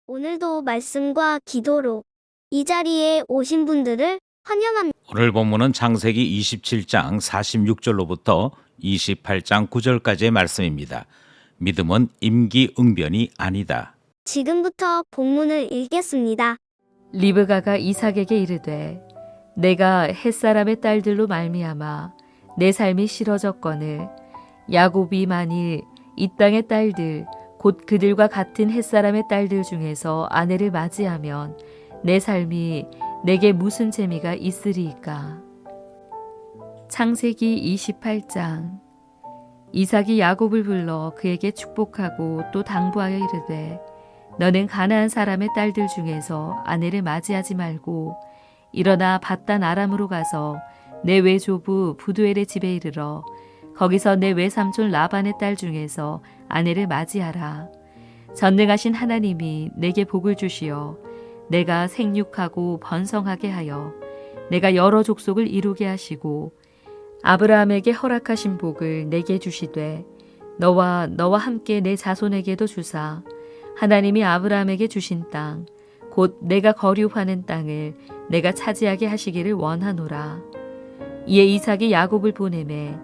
오늘도 말씀과 기도로 이 자리에 오신 분들을 환영합니다. 오늘 본문은 창세기 27장 46절로부터 28장 9절까지의 말씀입니다. 믿음은 임기응변이 아니다. 지금부터 본문을 읽겠습니다. 리브가가 이삭에게 이르되 내가 햇사람의 딸들로 말미암아 내 삶이 싫어졌거늘 야곱이 만일 이 땅의 딸들 곧 그들과 같은 햇사람의 딸들 중에서 아내를 맞이하면 내 삶이 내게 무슨 재미가 있으리이까. 창세기 28장. 이삭이 야곱을 불러 그에게 축복하고 또 당부하여 이르되 너는 가나안 사람의 딸들 중에서 아내를 맞이하지 말고 일어나 밧단 아람으로 가서 내 외조부 부두엘의 집에 이르러 거기서 내 외삼촌 라반의 딸 중에서 아내를 맞이하라. 전능하신 하나님이 내게 복을 주시어 내가 생육하고 번성하게 하여 내가 여러 족속을 이루게 하시고 아브라함에게 허락하신 복을 내게 주시되 너와 함께 내 자손에게도 주사 하나님이 아브라함에게 주신 땅 곧 내가 거류하는 땅을 내가 차지하게 하시기를 원하노라. 이에 이삭이 야곱을 보내매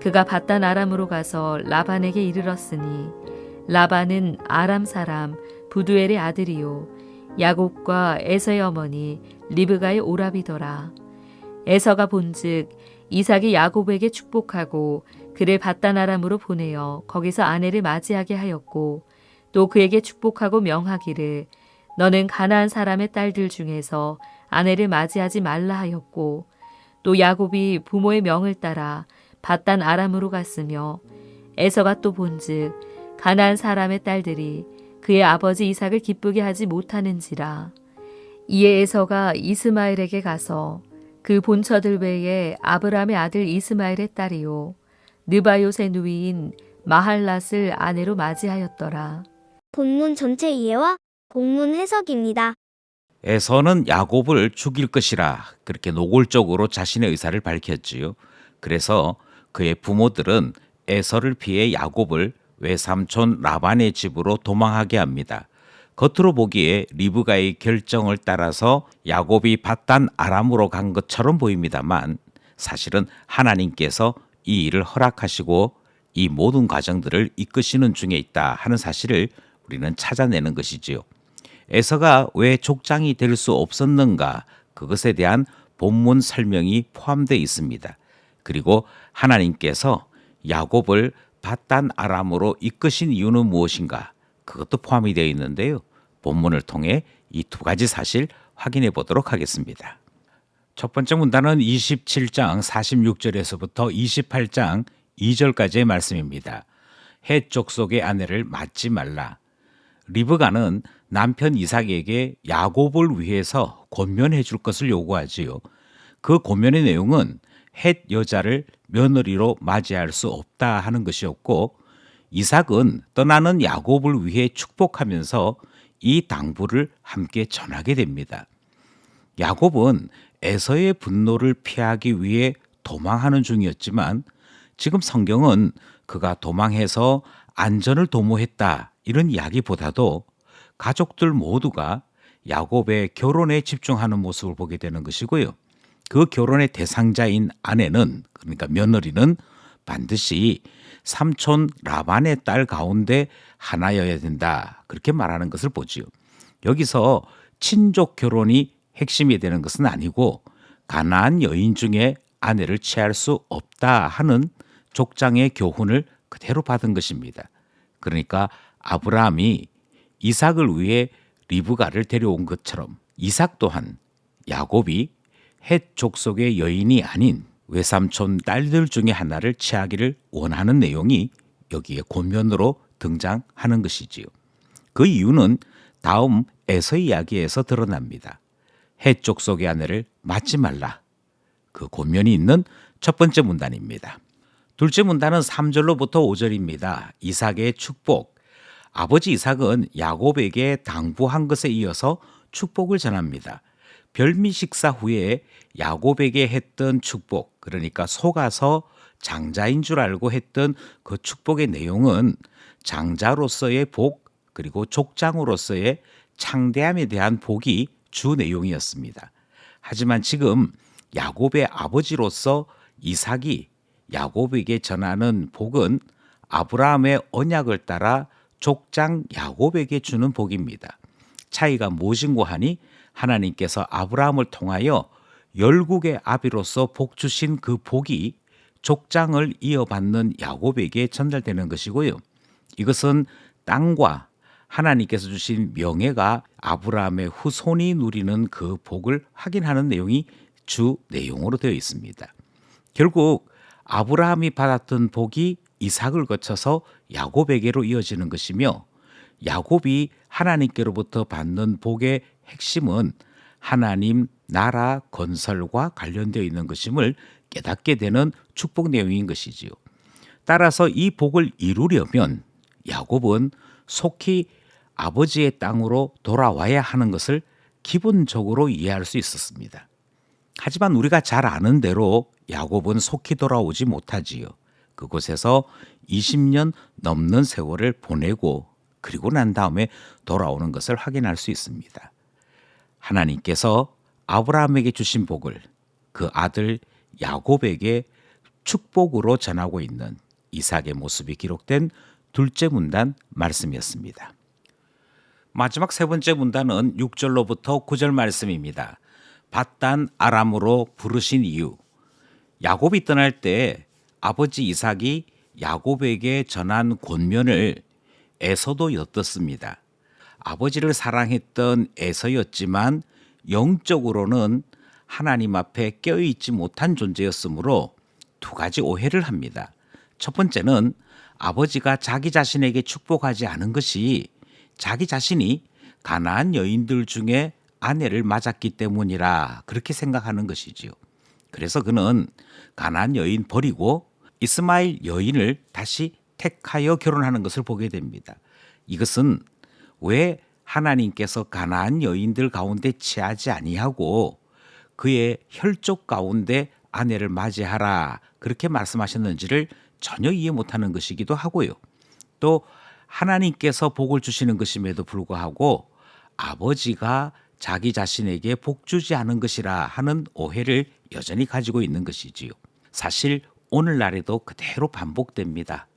그가 밧단 아람으로 가서 라반에게 이르렀으니 라반은 아람 사람 부두엘의 아들이요 야곱과 에서의 어머니 리브가의 오라비더라. 에서가 본즉 이삭이 야곱에게 축복하고 그를 밧단 아람으로 보내어 거기서 아내를 맞이하게 하였고 또 그에게 축복하고 명하기를 너는 가나안 사람의 딸들 중에서 아내를 맞이하지 말라 하였고 또 야곱이 부모의 명을 따라 밧단 아람으로 갔으며 에서가 또 본즉 가나안 사람의 딸들이 그의 아버지 이삭을 기쁘게 하지 못하는지라. 이에 에서가 이스마엘에게 가서 그 본처들 외에 아브라함의 아들 이스마엘의 딸이요 느바요의 누이인 마할랏을 아내로 맞이하였더라. 본문 전체 이해와 본문 해석입니다. 에서는 야곱을 죽일 것이라 그렇게 노골적으로 자신의 의사를 밝혔지요. 그래서 그의 부모들은 에서를 피해 야곱을 외삼촌 라반의 집으로 도망하게 합니다. 겉으로 보기에 리브가의 결정을 따라서 야곱이 밧단 아람으로 간 것처럼 보입니다만 사실은 하나님께서 이 일을 허락하시고 이 모든 과정들을 이끄시는 중에 있다 하는 사실을 우리는 찾아내는 것이지요. 에서가 왜 족장이 될 수 없었는가 그것에 대한 본문 설명이 포함되어 있습니다. 그리고 하나님께서 야곱을 밧단 아람으로 이끄신 이유는 무엇인가 그것도 포함이 되어 있는데요. 본문을 통해 이 두 가지 사실 확인해 보도록 하겠습니다. 첫 번째 문단은 27장 46절에서부터 28장 2절까지의 말씀입니다. 헷 족속의 아내를 맞지 말라. 리브가는 남편 이삭에게 야곱을 위해서 권면해 줄 것을 요구하지요. 그 권면의 내용은 헷 여자를 며느리로 맞이할 수 없다 하는 것이었고 이삭은 떠나는 야곱을 위해 축복하면서 이 당부를 함께 전하게 됩니다. 야곱은 에서의 분노를 피하기 위해 도망하는 중이었지만 지금 성경은 그가 도망해서 안전을 도모했다 이런 이야기보다도 가족들 모두가 야곱의 결혼에 집중하는 모습을 보게 되는 것이고요. 그 결혼의 대상자인 아내는 그러니까 며느리는 반드시 삼촌 라반의 딸 가운데 하나여야 된다 그렇게 말하는 것을 보지요. 여기서 친족 결혼이 핵심이 되는 것은 아니고 가나안 여인 중에 아내를 취할 수 없다 하는 족장의 교훈을 그대로 받은 것입니다. 그러니까 아브라함이 이삭을 위해 리브가를 데려온 것처럼 이삭 또한 야곱이 헷 족속의 여인이 아닌 외삼촌 딸들 중에 하나를 취하기를 원하는 내용이 여기에 권면으로 등장하는 것이지요. 그 이유는 다음 에서 이야기에서 드러납니다. 헷 족속의 아내를 맞지 말라. 그 권면이 있는 첫 번째 문단입니다. 둘째 문단은 3절로부터 5절입니다. 이삭의 축복. 아버지 이삭은 야곱에게 당부한 것에 이어서 축복을 전합니다. 별미 식사 후에 야곱에게 했던 축복, 그러니까 속아서 장자인 줄 알고 했던 그 축복의 내용은 장자로서의 복, 그리고 족장으로서의 창대함에 대한 복이 주 내용이었습니다. 하지만 지금 야곱의 아버지로서 이삭이 야곱에게 전하는 복은 아브라함의 언약을 따라 족장 야곱에게 주는 복입니다. 차이가 무엇인고 하니 하나님께서 아브라함을 통하여 열국의 아비로서 복 주신 그 복이 족장을 이어받는 야곱에게 전달되는 것이고요. 이것은 땅과 하나님께서 주신 명예가 아브라함의 후손이 누리는 그 복을 확인하는 내용이 주 내용으로 되어 있습니다. 결국 아브라함이 받았던 복이 이삭을 거쳐서 야곱에게로 이어지는 것이며 야곱이 하나님께로부터 받는 복의 핵심은 하나님 나라 건설과 관련되어 있는 것임을 깨닫게 되는 축복 내용인 것이지요. 따라서 이 복을 이루려면 야곱은 속히 아버지의 땅으로 돌아와야 하는 것을 기본적으로 이해할 수 있었습니다. 하지만 우리가 잘 아는 대로 야곱은 속히 돌아오지 못하지요. 그곳에서 20년 넘는 세월을 보내고 그리고 난 다음에 돌아오는 것을 확인할 수 있습니다. 하나님께서 아브라함에게 주신 복을 그 아들 야곱에게 축복으로 전하고 있는 이삭의 모습이 기록된 둘째 문단 말씀이었습니다. 마지막 세 번째 문단은 6절로부터 9절 말씀입니다. 밧단 아람으로 부르신 이유. 야곱이 떠날 때 아버지 이삭이 야곱에게 전한 권면을 에서도 엿듣습니다. 아버지를 사랑했던 에서였지만 영적으로는 하나님 앞에 껴있지 못한 존재였으므로 두 가지 오해를 합니다. 첫 번째는 아버지가 자기 자신에게 축복하지 않은 것이 자기 자신이 가나안 여인들 중에 아내를 맞았기 때문이라 그렇게 생각하는 것이지요. 그래서 그는 가나안 여인 버리고 이스마엘 여인을 다시 택하여 결혼하는 것을 보게 됩니다. 이것은 왜 하나님께서 가나안 여인들 가운데 취하지 아니하고 그의 혈족 가운데 아내를 맞이하라 그렇게 말씀하셨는지를 전혀 이해 못하는 것이기도 하고요. 또 하나님께서 복을 주시는 것임에도 불구하고 아버지가 자기 자신에게 복 주지 않은 것이라 하는 오해를 여전히 가지고 있는 것이지요. 사실 오늘날에도 그대로 반복됩니다.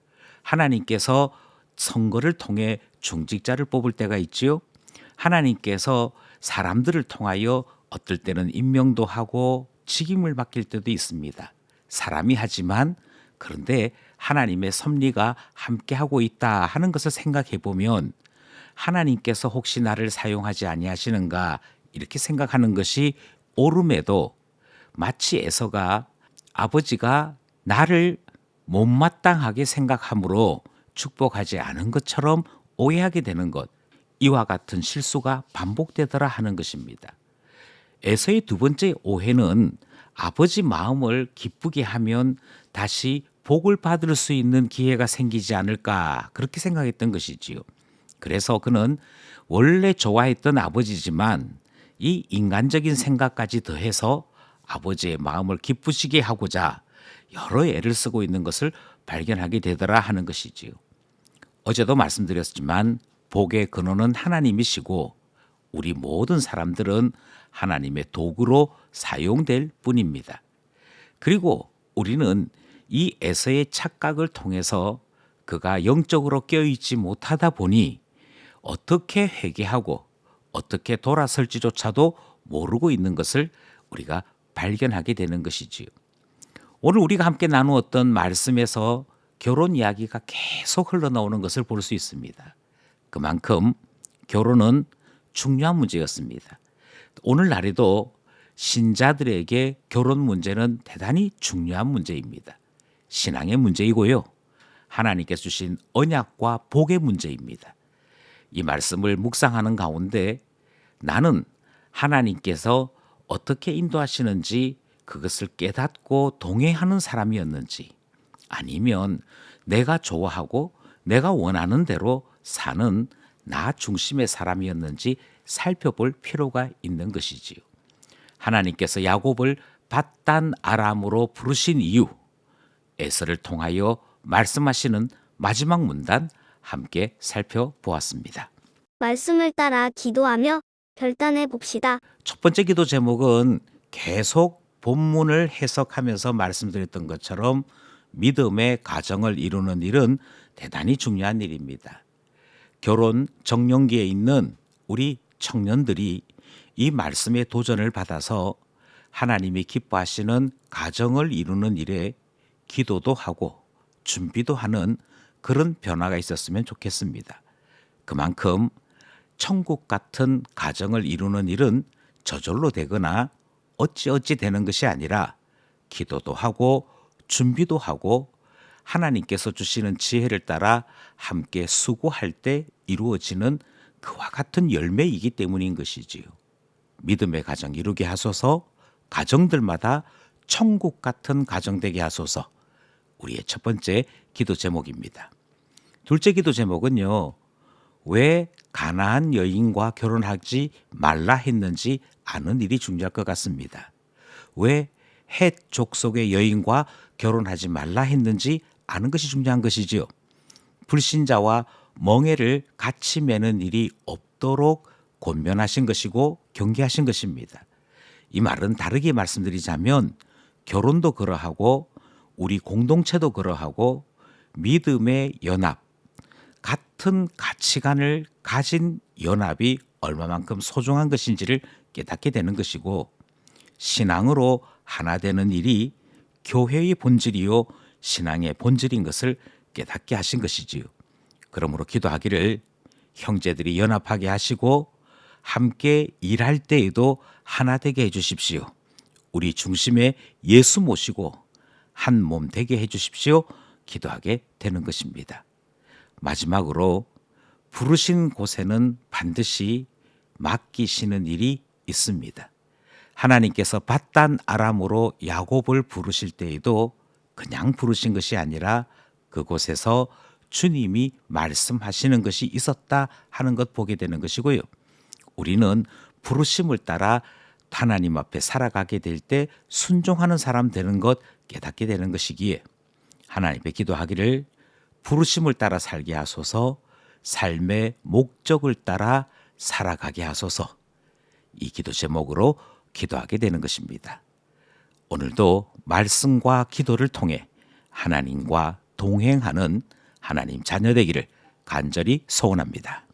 하나님께서 선거를 통해 중직자를 뽑을 때가 있지요. 하나님께서 사람들을 통하여 어떨 때는 임명도 하고 직임을 맡길 때도 있습니다. 사람이 하지만 그런데 하나님의 섭리가 함께하고 있다 하는 것을 생각해 보면 하나님께서 혹시 나를 사용하지 아니하시는가 이렇게 생각하는 것이 옳음에도 마치 에서가 아버지가 나를 못마땅하게 생각함으로 축복하지 않은 것처럼 오해하게 되는 것, 이와 같은 실수가 반복되더라 하는 것입니다. 에서의 두 번째 오해는 아버지 마음을 기쁘게 하면 다시 복을 받을 수 있는 기회가 생기지 않을까 그렇게 생각했던 것이지요. 그래서 그는 원래 좋아했던 아버지지만 이 인간적인 생각까지 더해서 아버지의 마음을 기쁘시게 하고자 여러 애를 쓰고 있는 것을 발견하게 되더라 하는 것이지요. 어제도 말씀드렸지만 복의 근원은 하나님이시고 우리 모든 사람들은 하나님의 도구로 사용될 뿐입니다. 그리고 우리는 이 에서의 착각을 통해서 그가 영적으로 껴있지 못하다 보니 어떻게 회개하고 어떻게 돌아설지조차도 모르고 있는 것을 우리가 발견하게 되는 것이지요. 오늘 우리가 함께 나누었던 말씀에서 결혼 이야기가 계속 흘러나오는 것을 볼 수 있습니다. 그만큼 결혼은 중요한 문제였습니다. 오늘날에도 신자들에게 결혼 문제는 대단히 중요한 문제입니다. 신앙의 문제이고요. 하나님께서 주신 언약과 복의 문제입니다. 이 말씀을 묵상하는 가운데 나는 하나님께서 어떻게 인도하시는지 그것을 깨닫고 동의하는 사람이었는지 아니면 내가 좋아하고 내가 원하는 대로 사는 나 중심의 사람이었는지 살펴볼 필요가 있는 것이지요. 하나님께서 야곱을 밧단 아람으로 부르신 이유, 에서를 통하여 말씀하시는 마지막 문단 함께 살펴보았습니다. 말씀을 따라 기도하며 결단해 봅시다. 첫 번째 기도 제목은 계속 본문을 해석하면서 말씀드렸던 것처럼 믿음의 가정을 이루는 일은 대단히 중요한 일입니다. 결혼 정년기에 있는 우리 청년들이 이 말씀의 도전을 받아서 하나님이 기뻐하시는 가정을 이루는 일에 기도도 하고 준비도 하는 그런 변화가 있었으면 좋겠습니다. 그만큼 천국 같은 가정을 이루는 일은 저절로 되거나 어찌어찌 되는 것이 아니라 기도도 하고 준비도 하고 하나님께서 주시는 지혜를 따라 함께 수고할 때 이루어지는 그와 같은 열매이기 때문인 것이지요. 믿음의 가정 이루게 하소서, 가정들마다 천국 같은 가정 되게 하소서. 우리의 첫 번째 기도 제목입니다. 둘째 기도 제목은요. 왜 가나안 여인과 결혼하지 말라 했는지 아는 일이 중요할 것 같습니다. 왜 헷 족속의 여인과 결혼하지 말라 했는지 아는 것이 중요한 것이지요. 불신자와 멍에를 같이 매는 일이 없도록 권면하신 것이고 경계하신 것입니다. 이 말은 다르게 말씀드리자면 결혼도 그러하고 우리 공동체도 그러하고 믿음의 연합, 같은 가치관을 가진 연합이 얼마만큼 소중한 것인지를 깨닫게 되는 것이고 신앙으로 하나 되는 일이 교회의 본질이요 신앙의 본질인 것을 깨닫게 하신 것이지요. 그러므로 기도하기를 형제들이 연합하게 하시고 함께 일할 때에도 하나 되게 해주십시오. 우리 중심에 예수 모시고 한 몸 되게 해주십시오. 기도하게 되는 것입니다. 마지막으로 부르신 곳에는 반드시 맡기시는 일이 있습니다. 하나님께서 밧단 아람으로 야곱을 부르실 때에도 그냥 부르신 것이 아니라 그곳에서 주님이 말씀하시는 것이 있었다 하는 것 보게 되는 것이고요. 우리는 부르심을 따라 하나님 앞에 살아가게 될 때 순종하는 사람 되는 것 깨닫게 되는 것이기에 하나님께 기도하기를 부르심을 따라 살게 하소서, 삶의 목적을 따라 살아가게 하소서. 이 기도 제목으로 기도하게 되는 것입니다. 오늘도 말씀과 기도를 통해 하나님과 동행하는 하나님 자녀 되기를 간절히 소원합니다.